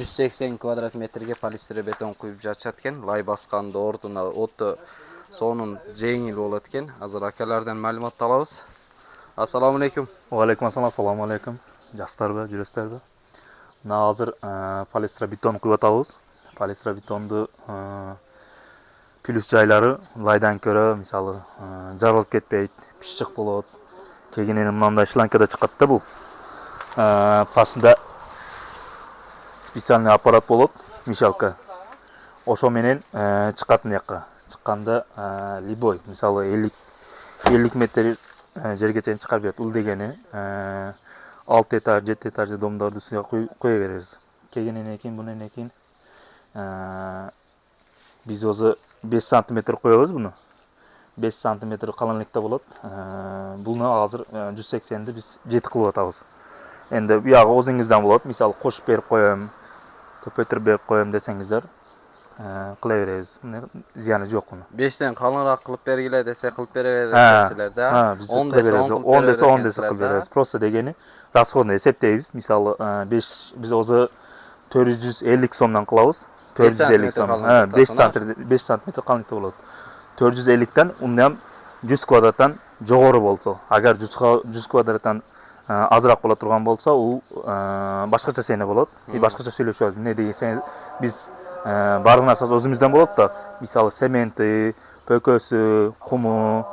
180 kvadrat metrге полистирол бетон куюп жатышат экен. Лай басканда ордуна отто сонун жеңил болот экен. Азыр акалардан маалымат алабыз. Ассаламу алейкум. Алейкум ассалам, ассаламу алейкум. Жастарбы, жүрөсүздарбы? Мына азыр полистирол бетон куюп атабыз. Полистирол бетонду плюс жайлары лайдан көрө, мисалы, жарылып кетпейт, пишчик болот. Кегенен мындай шланкада чыкат да бул. Пасында специальный аппарат болот, мешалка. Ошо менен чыкат мыякка. Чыкканда любой, мисалы 50 метр жерге чейин чыгарып берет. Ул дегени 6 этаж, 7 этажды домдорду үстүнө кое беребиз. Кегенен кийин мунун кийин биз өзү 5 сантиметр коебуз буну. 5 сантиметр калыңлыкта болот. Буну азыр 180ди биз 7 кылып атабыз. Энди буягы өзүңүздөн болот. Мисалы кошуп берип коем, көпөйтүрүп берип коем десеңиздер, кыла беребиз. Зыяны жок муну. 5тен калыңыраак кылып бергиле десе кылып бере бересиздер да. 10 десе 10 десе кылып беребиз. Просто дегени расходун эсептейбиз. Мисалы 5 биз өзү 450 сомдон кылабыз. 450 сом. 5 сантиметр калыңдыкта болот. 450тен ундам 100 квадраттан жогору болсо, агар 100 квадраттан азыраак боло турган болсо, ул башкача сене болот. Башкача сүйлөшөбүз. Эмне десеңиз, биз баардык нарсасы өзүмүздөн болот да. Мисалы цементи, пөкөсү, куму,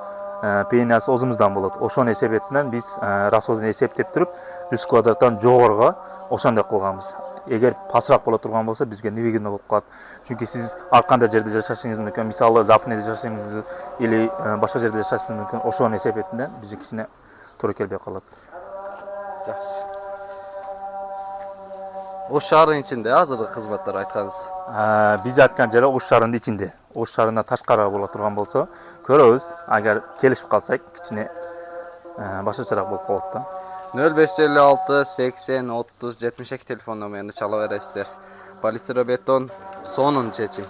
пениясы өзүмүздөн болот. Ошонун эсебетинен биз расходун эсептеп туруп 100 квадраттан жогоруга ошондой кылганбыз. Эгер пасыраак боло турган болсо, бизге невыгодно болуп калат. Чүнки сиз ар кандай жерде жашашыңыз мүмкүн. Мисалы западный жашашыңыз или башка жерде жашашыңыз мүмкүн. Ошонун эсебетинен бизге кичине туура келбей калат. Жакшы. Ош шаарынын ичинде азыркы кызматтар айткансыз. Биз айткан жери Ош шаарынын ичинде. Ош шаарына ташкары боло турган болсо, көрөбүз. Агар келишип калсак, кичине башкачараак болуп калат да. 0556 80 30 72 телефон номерин чала бересиздер. Полистирол бетон сонун чечим.